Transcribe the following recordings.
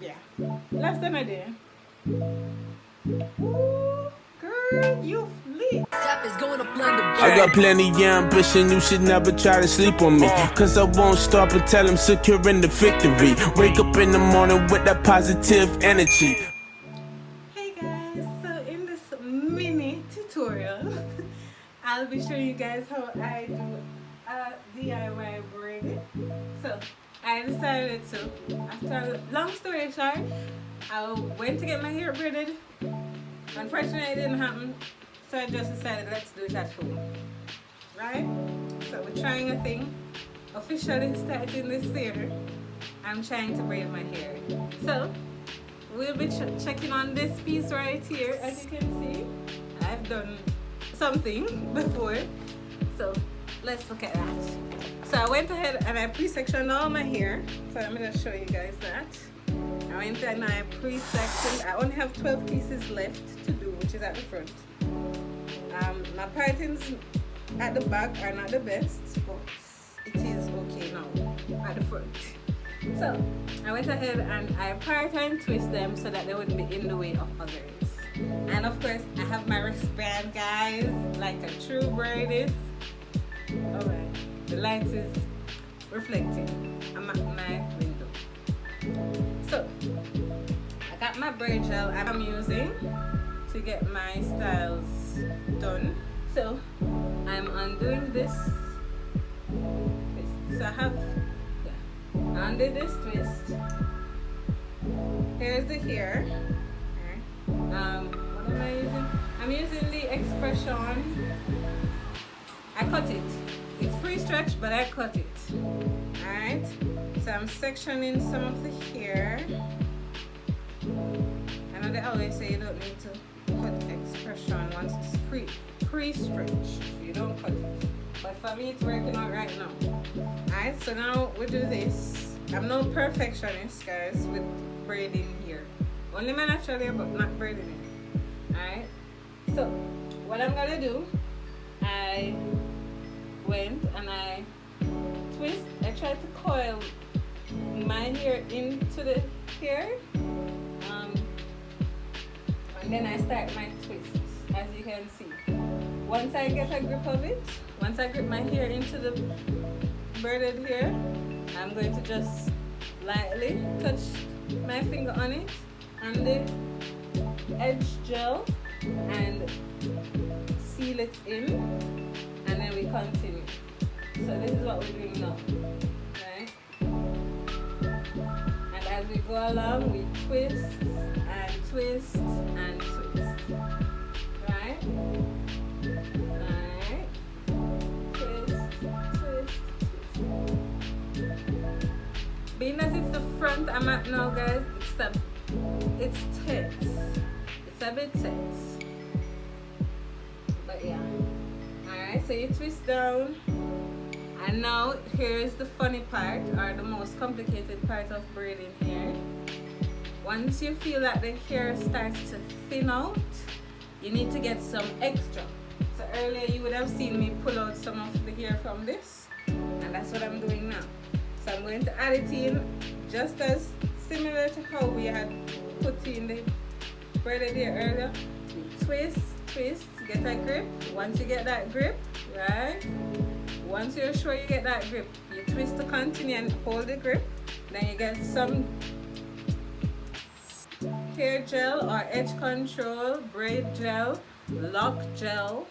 yeah, less than a day. Ooh, girl, you lit. I got plenty of ambition, you should never try to sleep on me. Cause I won't stop until I'm securing the victory. Wake up in the morning with that positive energy. Hey guys, so in this mini tutorial, I'll be showing you guys how I do a DIY braid. So I decided to, after long story short, I went to get my hair braided. Unfortunately, it didn't happen, so I just decided let's do it at home. Right? So we're trying a thing. Officially starting this year, I'm trying to braid my hair. So we'll be checking on this piece right here. As you can see, I've done something before. So let's look at that. So I went ahead and I pre-sectioned all my hair. So I'm going to show you guys that. I went and I pre-sectioned. I only have 12 pieces left to do, which is at the front. My partings at the back are not the best, but it is okay now at the front. So I went ahead and I part and twist them so that they wouldn't be in the way of others. And of course I have my wristband, guys, like a true braidist. Alright, the light is reflecting. I'm at my window. So I got my braid gel I'm using to get my styles done. So I'm undoing this. So I have under this twist. Here's the hair. What am I using? I'm using the expression. I cut it. It's pre-stretched, but I cut it. Alright. So I'm sectioning some of the hair. I know they always say you don't need to cut expression once it's pre-stretched. You don't cut it. But for me, it's working out right now. Alright, so now we do this. I'm no perfectionist, guys, with braiding here. Only my natural hair, but not braiding it. Alright, so what I'm gonna do, I went and I twist. I tried to coil my hair into the hair, and then I start my twist, as you can see. Once I get a grip of it, once I grip my hair into the braided hair, I'm going to just lightly touch my finger on it, on the edge gel, and seal it in, and then we continue. So this is what we're doing now, right? And as we go along, we twist and twist and twist, right? Alright, twist, twist, twist. Being that it's the front I'm at now, guys, it's tense. It's a bit tense. But yeah. Alright, so you twist down. And now here's the funny part, or the most complicated part of braiding hair. Once you feel that the hair starts to thin out, you need to get some extra. So earlier you would have seen me pull out some of the hair from this, and that's what I'm doing now. So I'm going to add it in just as similar to how we had put in the braided hair earlier. You twist, twist, get a grip. Once you get that grip, right? Once you're sure you get that grip, you twist to continue and hold the grip. Then you get some hair gel or edge control, braid gel, lock gel,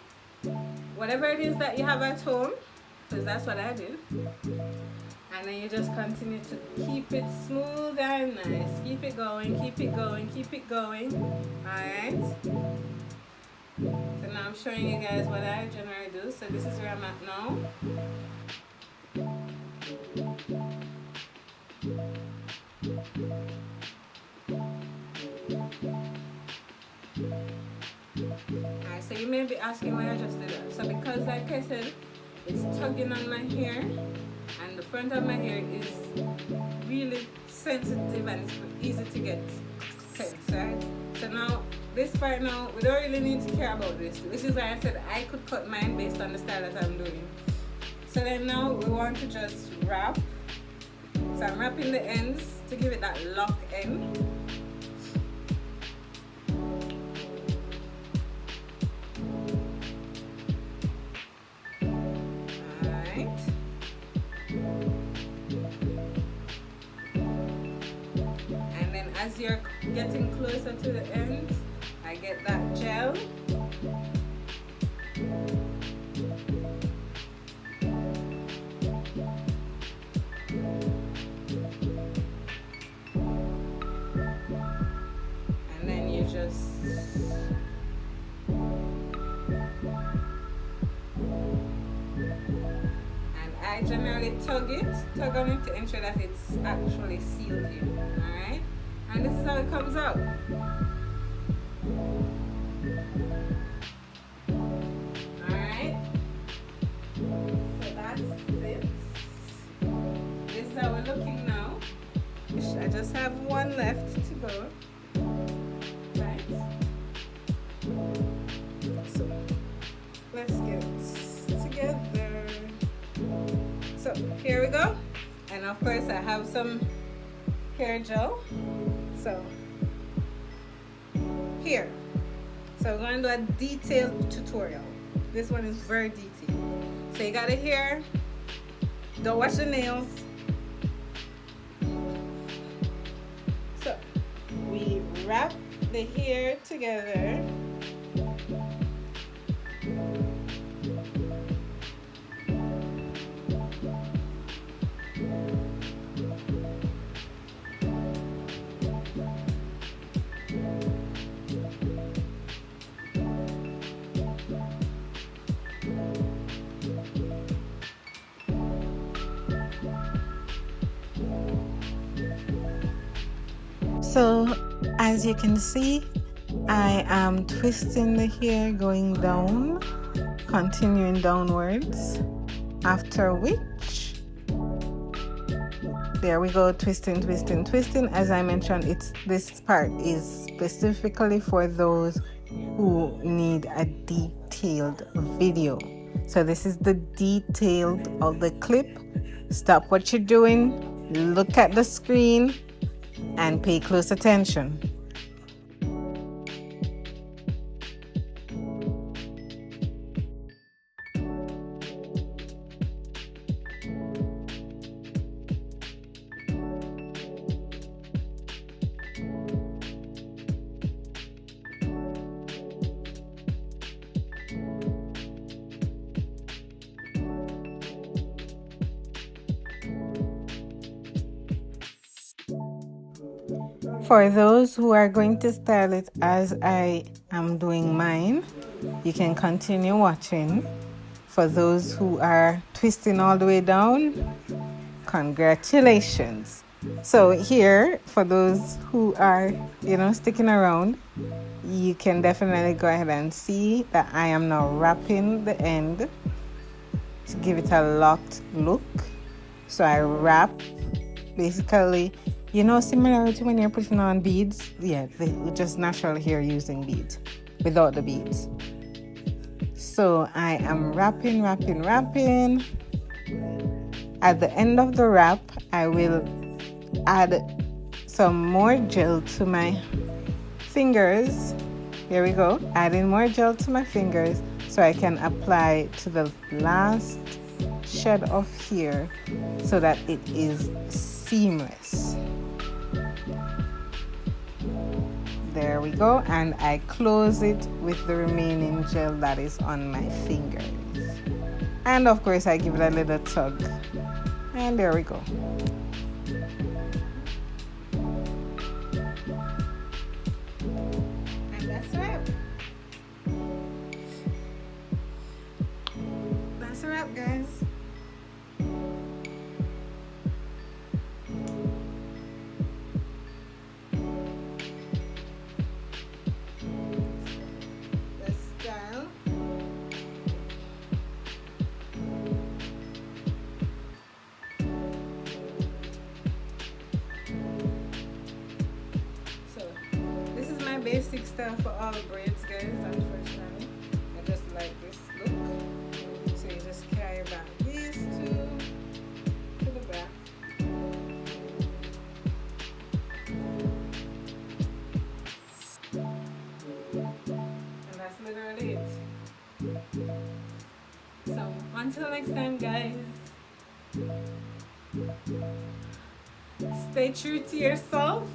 whatever it is that you have at home, because that's what I do. And then you just continue to keep it smooth and nice. Keep it going, keep it going, keep it going. Alright. So now I'm showing you guys what I generally do. So this is where I'm at now. Alright, so you may be asking why I just did that. So because like I said, it's tugging on my hair, and the front of my hair is really sensitive and it's easy to get tense, right? So now this part now, we don't really need to care about this, which is why I said I could cut mine based on the style that I'm doing. So then now we want to just wrap. So I'm wrapping the ends to give it that lock end. Alright. And then as you're getting closer to the end, I get that gel. And then you just I generally tug on it to ensure that it's actually sealed in. Alright? And this is how it comes out. Alright? So that's it. This is how we're looking now. I just have one left to go. Right? So let's get it together. So here we go, and of course I have some hair gel. So here, so we're going to do a detailed tutorial. This one is very detailed. So you got it here. Don't wash the nails. So we wrap the hair together. So as you can see, I am twisting the hair going down, continuing downwards, after which there we go, twisting. As I mentioned, this part is specifically for those who need a detailed video. So this is the detailed of the clip. Stop what you're doing, look at the screen and pay close attention. For those who are going to style it as I am doing mine, you can continue watching. For those who are twisting all the way down, congratulations. So here, for those who are, sticking around, you can definitely go ahead and see that I am now wrapping the end to give it a locked look. So I wrap, basically, similar to when you're putting on beads. Yeah, just natural hair using beads without the beads. So I am wrapping. At the end of the wrap, I will add some more gel to my fingers. Here we go, adding more gel to my fingers so I can apply to the last shed of hair so that it is seamless. There we go, and I close it with the remaining gel that is on my fingers. And of course I give it a little tug. And there we go. And that's it. That's a wrap, guys. Basic style for all braids, guys. Unfortunately, I just like this look. So you just carry back these two to the back. So until next time, guys, stay true to yourself,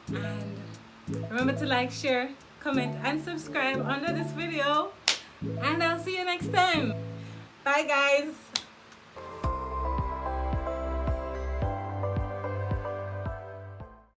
and remember to like, share, comment, and subscribe under this video. And I'll see you next time. Bye, guys.